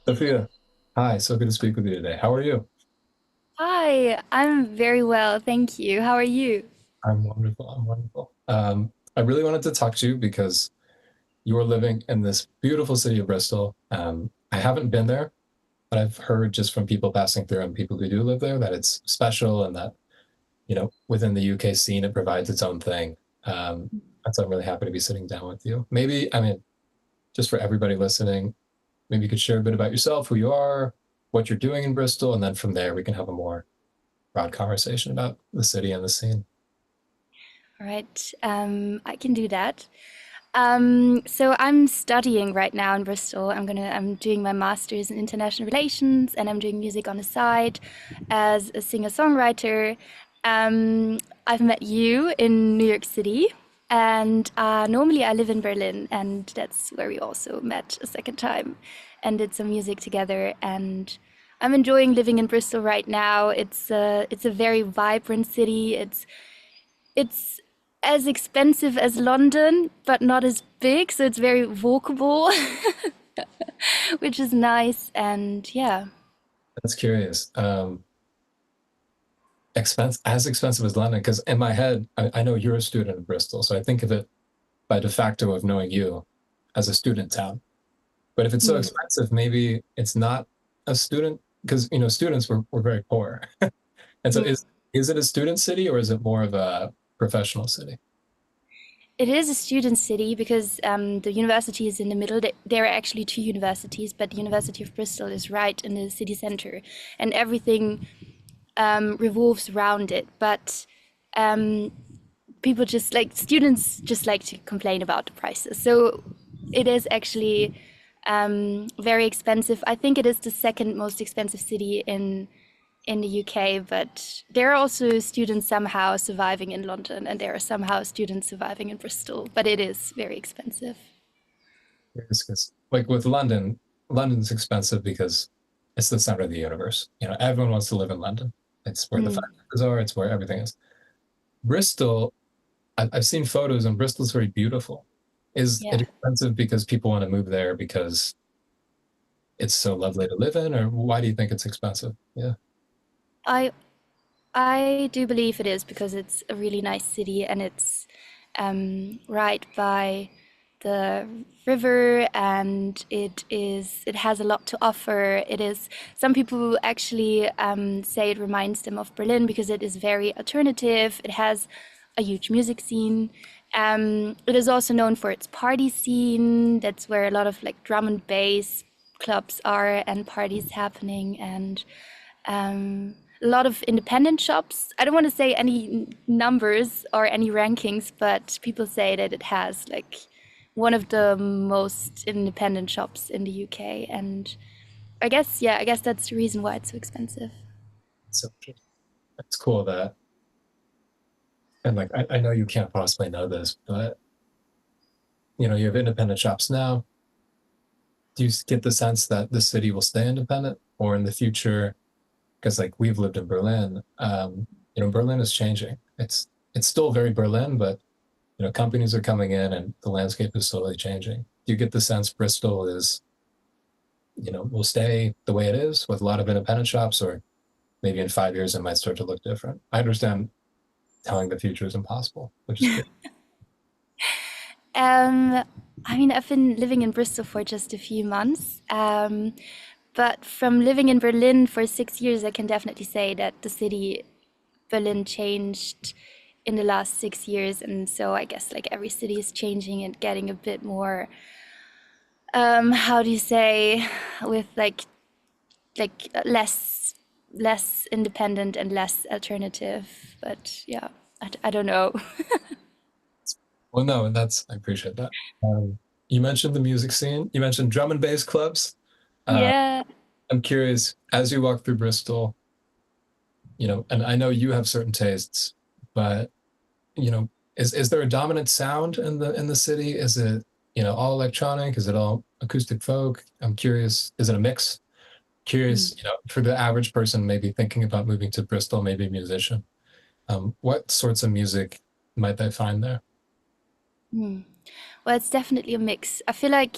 Sophia, hi, so good to speak with you today. How are you? Hi, I'm very well, thank you. How are you? I'm wonderful. I'm wonderful. I really wanted to talk to you because you're living in this beautiful city of Bristol. I haven't been there, but I've heard just from people passing through and people who do live there that it's special and that, within the UK scene, it provides its own thing. And so I'm really happy to be sitting down with you. Maybe, just for everybody listening, maybe you could share a bit about yourself, who you are, what you're doing in Bristol, and then from there we can have a more broad conversation about the city and the scene. All right, I can do that. So I'm studying right now in Bristol. I'm doing my master's in international relations, and I'm doing music on the side as a singer-songwriter. I've met you in New York City, and normally I live in Berlin, and that's where we also met a second time and did some music together. And I'm enjoying living in Bristol right now. It's a very vibrant city. It's as expensive as London, but not as big, so it's very walkable, which is nice. And yeah, That's curious. As expensive as London, because in my head, I know you're a student in Bristol, so I think of it by de facto of knowing you as a student town. But if it's so Hmm. expensive, maybe it's not a student, because students were very poor. And so Hmm. is it a student city or is it more of a professional city? It is a student city because the university is in the middle. There are actually two universities, but the University of Bristol is right in the city center, and everything revolves around it. But um, people just like students just like to complain about the prices. So it is actually very expensive. I think it is the second most expensive city in the UK, but there are also students somehow surviving in London, and there are somehow students surviving in Bristol. But it is very expensive. Because like with London, London's expensive because it's the center of the universe. Everyone wants to live in London. It's where the Mm, finances are, it's where everything is. Bristol, I've seen photos and Bristol's very beautiful. Is it yeah, expensive because people want to move there because it's so lovely to live in, or why do you think it's expensive? Yeah. I I do believe it is because it's a really nice city and it's right by the river, and it has a lot to offer. It is some people actually say it reminds them of Berlin because it is very alternative. It has a huge music scene. It is also known for its party scene. That's where a lot of like drum and bass clubs are and parties happening, and a lot of independent shops. I don't want to say any numbers or any rankings, but people say that it has like one of the most independent shops in the UK. And I guess that's the reason why it's so expensive. So it's cool that, and like, I know you can't possibly know this, but you have independent shops now. Do you get the sense that the city will stay independent or in the future? Because like we've lived in Berlin, Berlin is changing. It's still very Berlin, but companies are coming in and the landscape is slowly changing. Do you get the sense Bristol is, will stay the way it is with a lot of independent shops, or maybe in 5 years it might start to look different? I understand telling the future is impossible, which is good. Um, I mean, I've been living in Bristol for just a few months. But from living in Berlin for 6 years, I can definitely say that the city Berlin changed in the last 6 years, and so I guess like every city is changing and getting a bit more. How do you say, with like less independent and less alternative? But yeah, I don't know. Well, no, and I appreciate that. You mentioned the music scene. You mentioned drum and bass clubs. Uh, Yeah. I'm curious, as you walk through Bristol, and I know you have certain tastes, but is there a dominant sound in the city? Is it, all electronic? Is it all acoustic folk? I'm curious, is it a mix? Curious, for the average person maybe thinking about moving to Bristol, maybe a musician, what sorts of music might they find there? Hmm. Well, it's definitely a mix. I feel like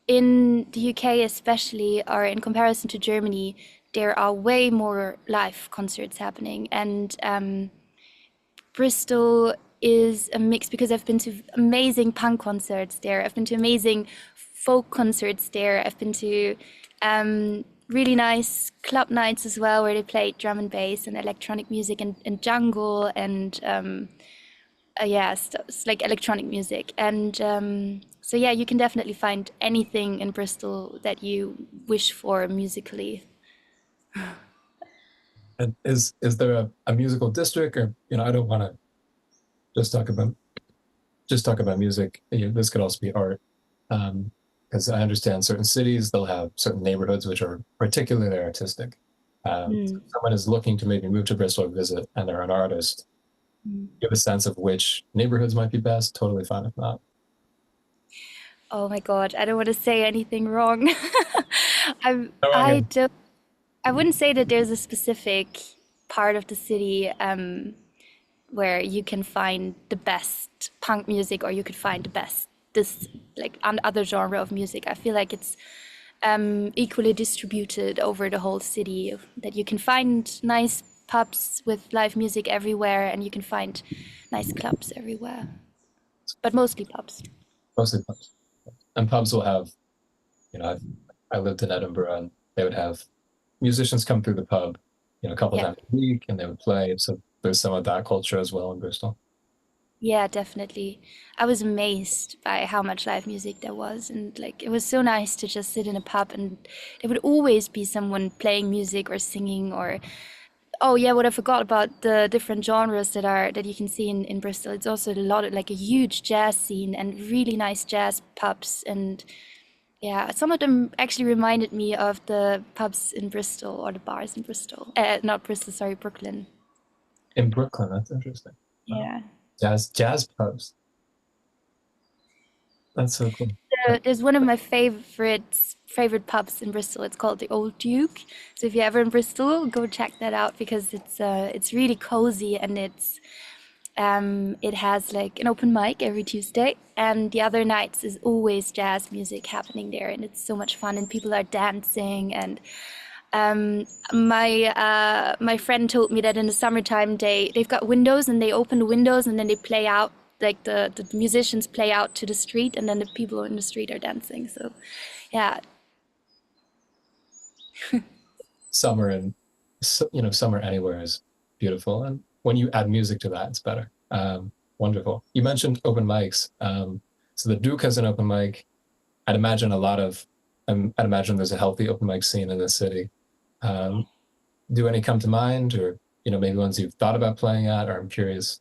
in the UK especially, or in comparison to Germany, there are way more live concerts happening, and Bristol is a mix because I've been to amazing punk concerts there. I've been to amazing folk concerts there. I've been to really nice club nights as well, where they played drum and bass and electronic music and jungle and yeah, like electronic music. And so yeah, you can definitely find anything in Bristol that you wish for musically. And is there a musical district, or I don't want to just talk about music. This could also be art, because I understand certain cities they'll have certain neighborhoods which are particularly artistic. So Hmm. if someone is looking to maybe move to Bristol or visit, and they're an artist, give a sense of which neighborhoods might be best. Totally fine if not. Oh my God, I don't want to say anything wrong. No wrong I answer. don't. I wouldn't say that there's a specific part of the city where you can find the best punk music or you could find the best this like other genre of music. I feel like it's equally distributed over the whole city. That you can find nice pubs with live music everywhere, and you can find nice clubs everywhere, but mostly pubs. Mostly pubs, and pubs will have. I lived in Edinburgh, and they would have musicians come through the pub, a couple Yeah. times a week, and they would play. So there's some of that culture as well in Bristol. Yeah, definitely. I was amazed by how much live music there was, and like it was so nice to just sit in a pub and there would always be someone playing music or singing or oh yeah, what I forgot about the different genres that you can see in Bristol. It's also a lot of like a huge jazz scene and really nice jazz pubs and yeah, some of them actually reminded me of the pubs in Bristol or the bars in Bristol. Not Bristol, sorry, Brooklyn. In Brooklyn, that's interesting. Wow. Yeah. Jazz pubs. That's so cool. There's one of my favorite pubs in Bristol. It's called the Old Duke. So if you're ever in Bristol, go check that out because it's really cozy and it has like an open mic every Tuesday, and the other nights is always jazz music happening there, and it's so much fun, and people are dancing. And my friend told me that in the summertime they've got windows and they open the windows and then they play out like the musicians play out to the street, and then the people in the street are dancing. So yeah. Summer and summer anywhere is beautiful, and when you add music to that, it's better. Wonderful. You mentioned open mics. So the Duke has an open mic. I'd imagine I'd imagine there's a healthy open mic scene in the city. Um, do any come to mind, or maybe ones you've thought about playing at? Or I'm curious.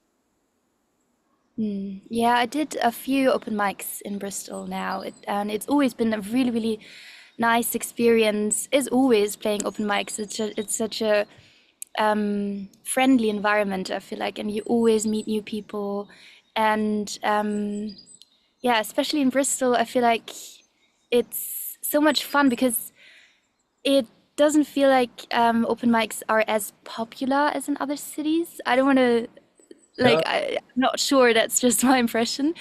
Yeah, I did a few open mics in Bristol now, and it's always been a really, really nice experience. Is always playing open mics. It's such a friendly environment, I feel like, and you always meet new people. And yeah, especially in Bristol, I feel like it's so much fun because it doesn't feel like open mics are as popular as in other cities. I don't want to Yeah, I'm not sure, that's just my impression.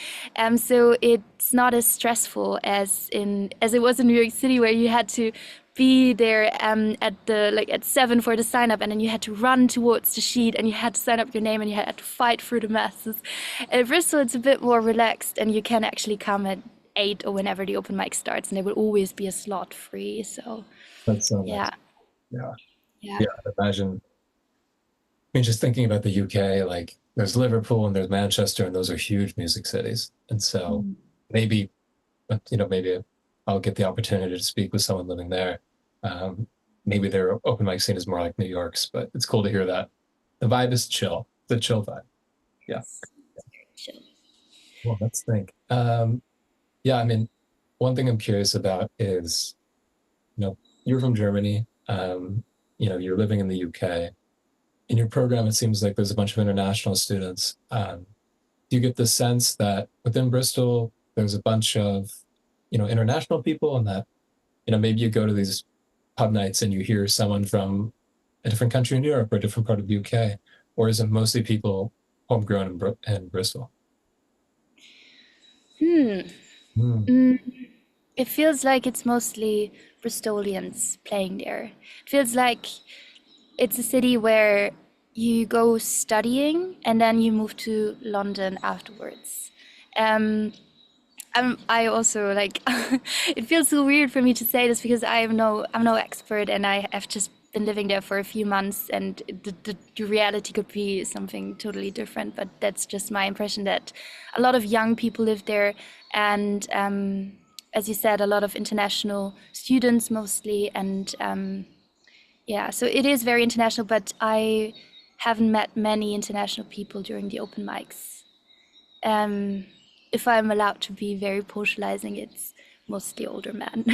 So it's not as stressful as it was in New York City, where you had to be there at 7 for the sign up, and then you had to run towards the sheet and you had to sign up your name and you had to fight through the masses. At Bristol it's a bit more relaxed and you can actually come at 8 or whenever the open mic starts, and there will always be a slot free. So that's so nice. yeah. Yeah, Yeah. yeah. I'd imagine. I mean, just thinking about the UK, like there's Liverpool and there's Manchester, and those are huge music cities. And so maybe, maybe I'll get the opportunity to speak with someone living there. Um, Maybe their open mic scene is more like New York's, but it's cool to hear that the vibe is chill. It's a chill vibe. Yeah. Chill. Well, let's think. Yeah, I mean, one thing I'm curious about is, you're from Germany. You're living in the UK. In your program, it seems like there's a bunch of international students. Do you get the sense that within Bristol, there's a bunch of, international people, and that, maybe you go to these pub nights and you hear someone from a different country in Europe or a different part of the UK, or is it mostly people homegrown in Bristol? Hmm. Hmm. it feels like it's mostly Bristolians playing there. It feels like it's a city where you go studying and then you move to London afterwards. Um, I also like it feels so weird for me to say this because I'm no expert and I have just been living there for a few months and the reality could be something totally different, but that's just my impression that a lot of young people live there and as you said, a lot of international students mostly and yeah, so it is very international, but I haven't met many international people during the open mics. Um, if I'm allowed to be very socializing, it's mostly older men.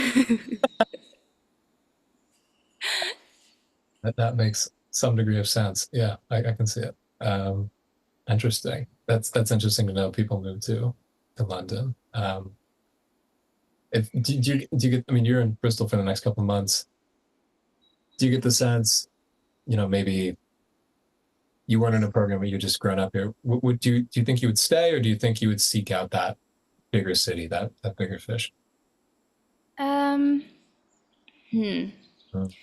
That makes some degree of sense. Yeah, I can see it. Interesting. That's interesting to know. People move to London. If do you get? I mean, you're in Bristol for the next couple of months. Do you get the sense, maybe you weren't in a program, but you just grown up here? Would do you think you would stay, or do you think you would seek out that bigger city, that bigger fish? um, hmm. Mm.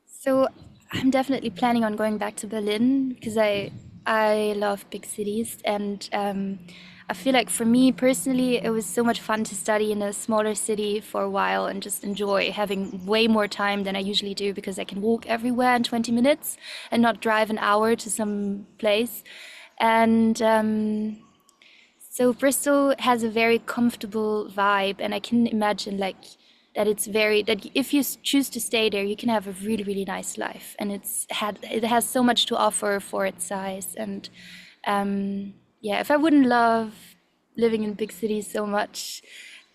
So I'm definitely planning on going back to Berlin because I love big cities and I feel like for me personally it was so much fun to study in a smaller city for a while and just enjoy having way more time than I usually do because I can walk everywhere in 20 minutes and not drive an hour to some place. And so Bristol has a very comfortable vibe, and I can imagine like that it's very that if you choose to stay there, you can have a really really nice life, and it has so much to offer for its size. And yeah, if I wouldn't love living in big cities so much,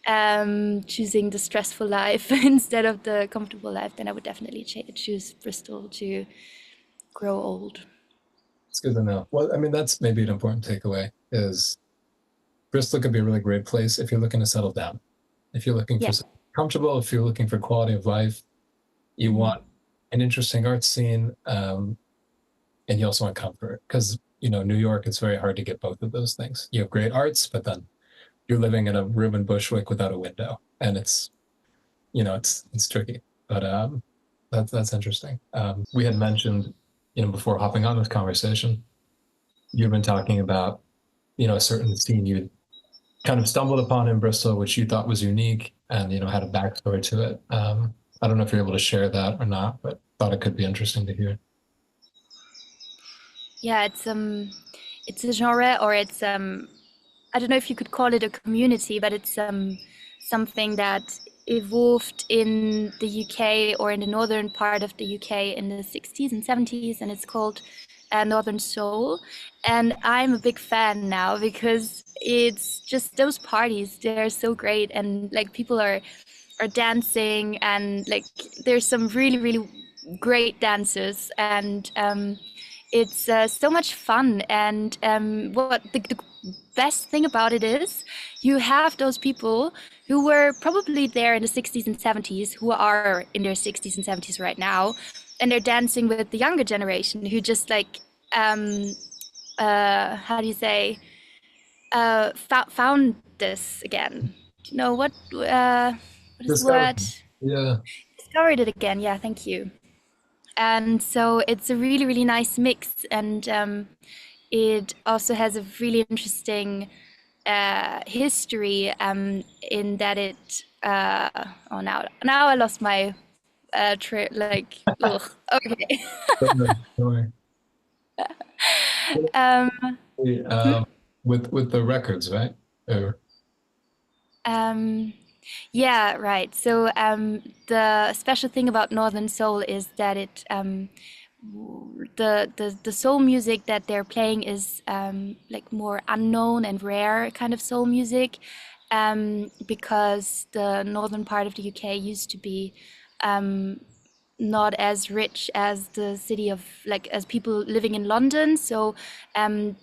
choosing the stressful life instead of the comfortable life, then I would definitely choose Bristol to grow old. It's good to know. Well, I mean, that's maybe an important takeaway is Bristol could be a really great place if you're looking to settle down. If you're looking for Yeah. something comfortable, if you're looking for quality of life, you Mhm. want an interesting art scene, and you also want comfort because New York, it's very hard to get both of those things. You have great arts, but then you're living in a room in Bushwick without a window, and it's tricky. But that's interesting. We had mentioned, before hopping on this conversation, you've been talking about a certain scene you kind of stumbled upon in Bristol, which you thought was unique and, had a backstory to it. I don't know if you're able to share that or not, but thought it could be interesting to hear. Yeah, it's a genre or it's I don't know if you could call it a community, but it's something that evolved in the UK or in the northern part of the UK in the 60s and 70s, and it's called Northern Soul. And I'm a big fan now because it's just those parties, they're so great, and like people are dancing, and like there's some really, really great dancers, and it's so much fun. And what the best thing about it is you have those people who were probably there in the 60s and 70s who are in their 60s and 70s right now, and they're dancing with the younger generation who just like um how do you say found this again. Do you know what is the Discovery. word? Yeah. Discovered it again. Yeah, thank you. And so it's a really really nice mix, and it also has a really interesting history in that it oh now I lost my like ugh. Okay. Don't um, worry. With the records, right? Or, um, yeah, right. So the special thing about Northern Soul is that the soul music that they're playing is like more unknown and rare kind of soul music, because the northern part of the UK used to be not as rich as the city of like as people living in London. So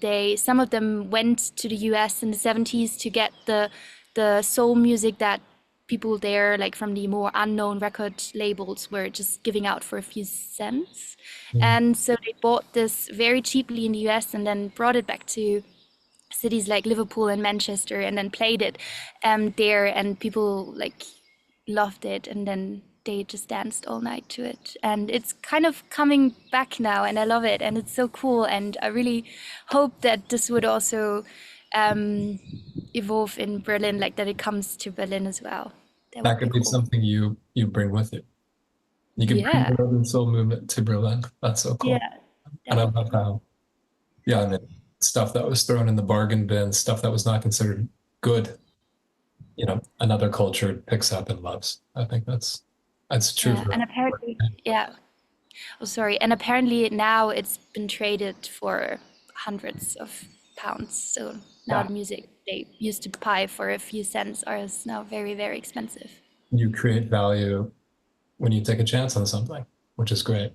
they some of them went to the US in the 70s to get the soul music that people there like from the more unknown record labels were just giving out for a few cents. mm, And so they bought this very cheaply in the US and then brought it back to cities like Liverpool and Manchester and then played it there, and people like loved it, and then they just danced all night to it. And it's kind of coming back now, and I love it, and it's so cool. And I really hope that this would also evolve in Berlin, like that it comes to Berlin as well. That That would be could be cool. something you bring with you. You could bring Yeah, the urban soul movement to Berlin. That's so cool. yeah, And that I would be love cool. how, yeah, I mean, stuff that was thrown in the bargain bin, stuff that was not considered good, another culture picks up and loves. I think that's true Yeah, for. and apparently, yeah. Oh, sorry. And apparently now it's been traded for hundreds of pounds. So now Yeah, the music they used to buy for a few cents is now very, very expensive. you create value when you take a chance on something, which is great.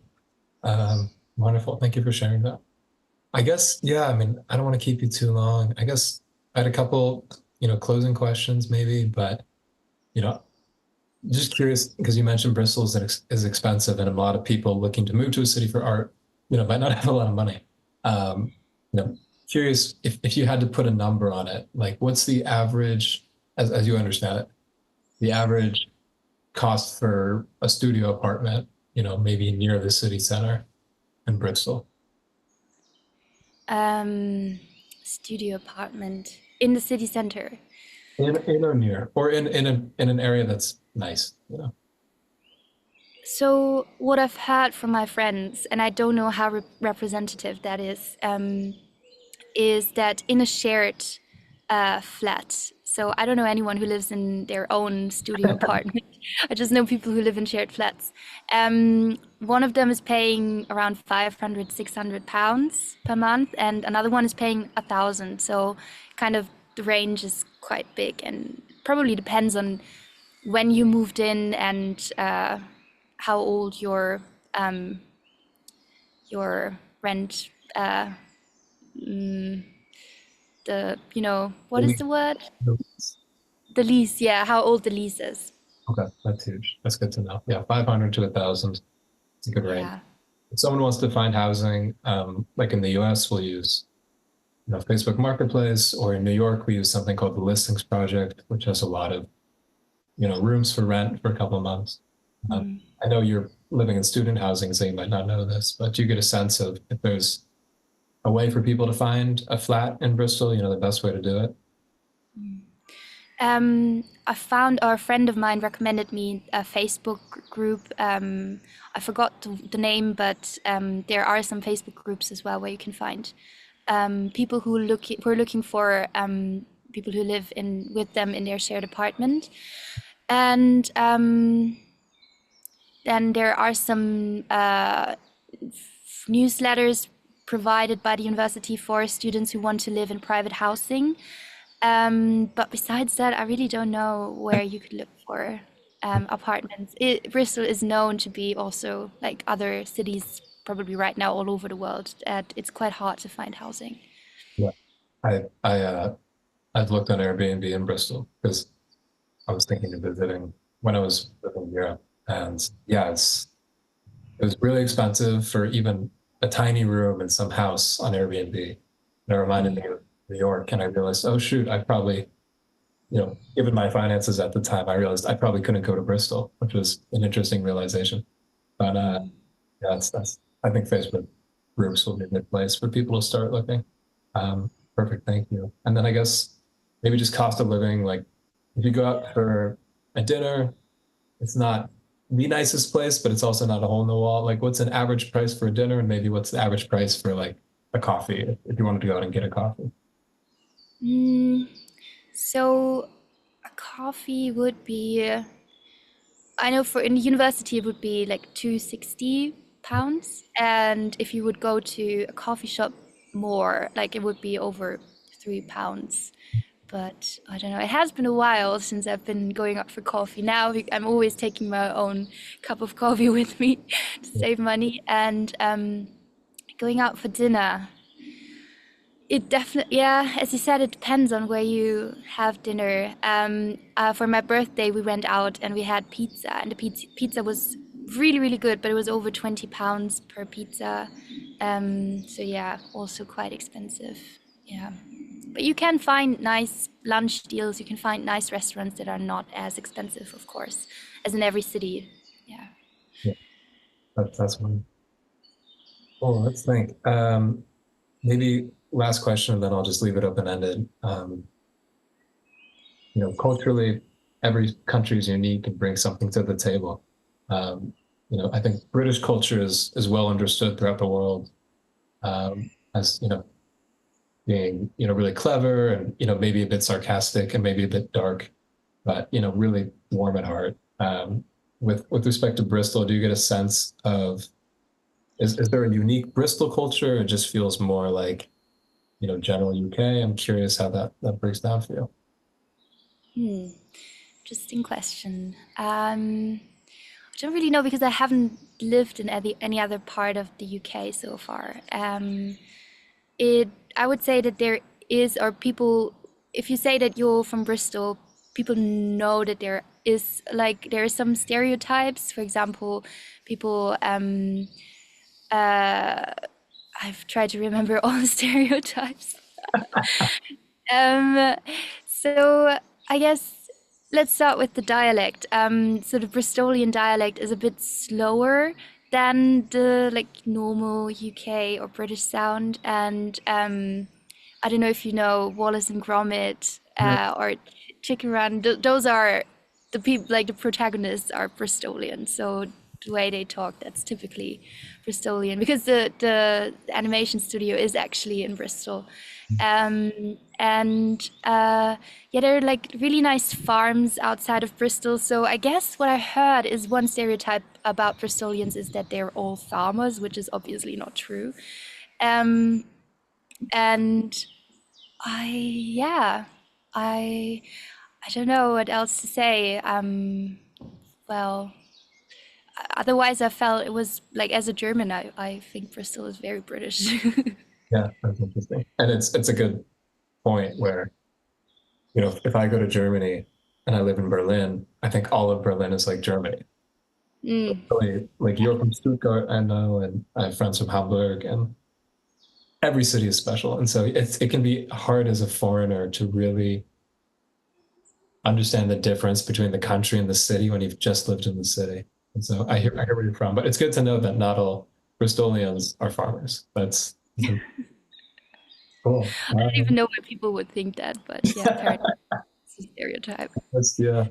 Wonderful. Thank you for sharing that. I guess, yeah, I mean, I don't want to keep you too long. I guess I had a couple, closing questions maybe, but, you know, just curious because you mentioned Bristol is expensive and a lot of people looking to move to a city for art, might not have a lot of money. Um, curious if you had to put a number on it, like what's the average, as you understand it, the average cost for a studio apartment, maybe near the city center in Bristol. Um, Studio apartment in the city center. In or near, or in an area that's nice. So what I've heard from my friends, and I don't know how representative that is that in a shared flat. So I don't know anyone who lives in their own studio apartment. I just know people who live in shared flats. One of them is paying around 500, 600 pounds per month, and another one is paying 1,000. So kind of the range is quite big, and probably depends on when you moved in and how old your rent what is the word? The lease, yeah, how old the lease is. Okay, that's huge. That's good to know. Yeah, 500 to 1,000. It's a good range. Yeah. If someone wants to find housing, like in the US, we'll use Facebook Marketplace, or in New York, we use something called the Listings Project, which has a lot of rooms for rent for a couple of months. Mm. I know you're living in student housing, so you might not know this, but you get a sense of if there's a way for people to find a flat in Bristol, the best way to do it. I found, or a friend of mine recommended me a Facebook group. I forgot the name, but there are some Facebook groups as well where you can find people who are looking for people who live in with them in their shared apartment. And then there are some newsletters provided by the university for students who want to live in private housing. But besides that, I really don't know where you could look for apartments. Bristol is known to be also like other cities, probably right now all over the world, that it's quite hard to find housing. Yeah. I've looked on Airbnb in Bristol because I was thinking of visiting when I was living in Europe. And yeah, it was really expensive for even a tiny room in some house on Airbnb. And it reminded me of New York. And I realized, oh shoot, I probably, given my finances at the time, I realized I probably couldn't go to Bristol, which was an interesting realization. But yeah, that's I think Facebook groups will be a good place for people to start looking. Perfect, thank you. And then I guess maybe just cost of living, like if you go out for a dinner, it's not the nicest place, but it's also not a hole in the wall. Like what's an average price for a dinner, and maybe what's the average price for like a coffee if you wanted to go out and get a coffee? Mm, so a coffee would be, I know for in university it would be like 260 pounds, and if you would go to a coffee shop more, like it would be over £3. But I don't know. It has been a while since I've been going out for coffee. Now I'm always taking my own cup of coffee with me to save money, and going out for dinner. It definitely, yeah, as you said, it depends on where you have dinner. For my birthday, we went out and we had pizza, and the pizza was really, really good, but it was over £20 per pizza. So yeah, also quite expensive. Yeah. But you can find nice lunch deals. You can find nice restaurants that are not as expensive, of course, as in every city. Yeah. Yeah, that's one. Well, let's think. Maybe last question, and then I'll just leave it open-ended. Culturally, every country is unique and brings something to the table. I think British culture is well understood throughout the world, as being really clever and maybe a bit sarcastic and maybe a bit dark, but really warm at heart. With respect to Bristol, do you get a sense of is there a unique Bristol culture? Or it just feels more like general UK. I'm curious how that breaks down for you. Interesting question. I don't really know because I haven't lived in any other part of the UK so far. I would say that there is, or people, if you say that you're from Bristol, people know that there are some stereotypes. For example, people, I've tried to remember all the stereotypes. Um, so I guess let's start with the dialect. So the Bristolian dialect is a bit slower than the like normal UK or British sound, and I don't know if you know Wallace and Gromit Yeah. or Chicken Run. Those are the people, like the protagonists are Bristolian. So the way they talk, that's typically Bristolian because the animation studio is actually in Bristol. And yeah, there are like really nice farms outside of Bristol. So I guess what I heard is one stereotype about Bristolians is that they're all farmers, which is obviously not true. Um, and yeah, I I don't know what else to say. Well, otherwise I felt it was like as a German, I think Bristol is very British. Yeah, that's interesting. And it's a good point where, if I go to Germany and I live in Berlin, I think all of Berlin is like Germany. Mm. Really, like you're from Stuttgart, I know, and I have friends from Hamburg, and every city is special. And so it can be hard as a foreigner to really understand the difference between the country and the city when you've just lived in the city. And so I hear where you're from, but it's good to know that not all Bristolians are farmers. That's cool. I don't even know why people would think that, but yeah, apparently it's a stereotype. Yeah,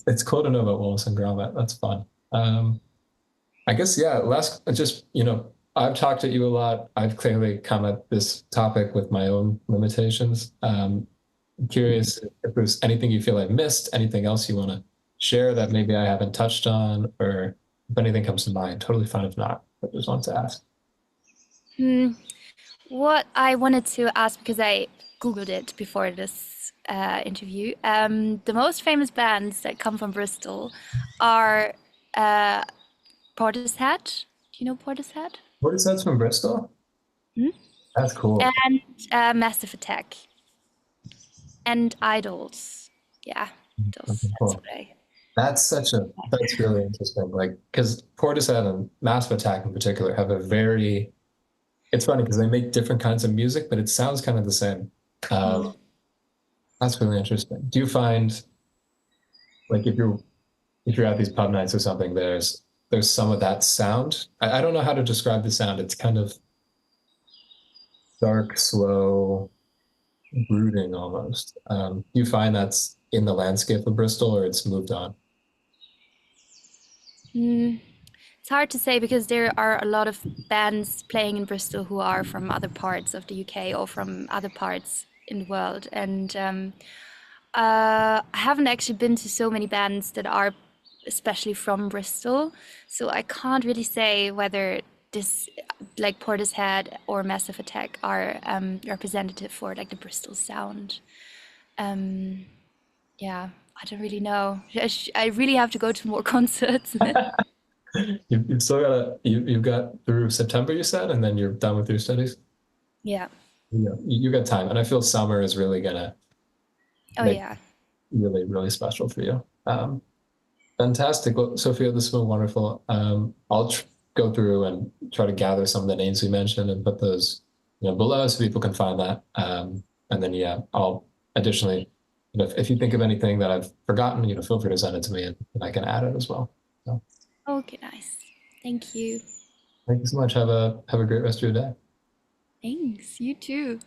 it's cool to know about Wallace and Gromit. That's fun. I guess, yeah, I've talked to you a lot. I've clearly come at this topic with my own limitations. I'm curious if there's anything you feel I missed, anything else you want to share that maybe I haven't touched on, or if anything comes to mind. Totally fine if not, but just want to ask. Hmm. What I wanted to ask, because I Googled it before this interview, the most famous bands that come from Bristol are uh, Portishead. Do you know Portishead? What is that from Bristol? Hmm? That's cool. And Massive Attack and Idols. Yeah, Okay, that's cool. what I. That's really interesting. Like, because Portishead and Massive Attack in particular have a very, it's funny because they make different kinds of music, but it sounds kind of the same. Hmm. That's really interesting. Do you find like if you're at these pub nights or something, there's some of that sound. I don't know how to describe the sound. It's kind of dark, slow, brooding almost. Do you find that's in the landscape of Bristol or it's moved on? Hmm. It's hard to say because there are a lot of bands playing in Bristol who are from other parts of the UK or from other parts in the world. And I haven't actually been to so many bands that are especially from Bristol. So I can't really say whether this, like Portishead or Massive Attack, are representative for like the Bristol sound. Um, yeah, I don't really know. I really have to go to more concerts. You've still you've got through September, you said, and then you're done with your studies. Yeah. You got time, and I feel summer is really gonna Oh, make yeah. really, really special for you. Fantastic. Well, Sophia, this has been wonderful. I'll go through and try to gather some of the names we mentioned and put those, below so people can find that. And then yeah, I'll additionally, if you think of anything that I've forgotten, feel free to send it to me and I can add it as well. So Okay, nice. Thank you. thank you so much. Have a great rest of your day. Thanks. You too.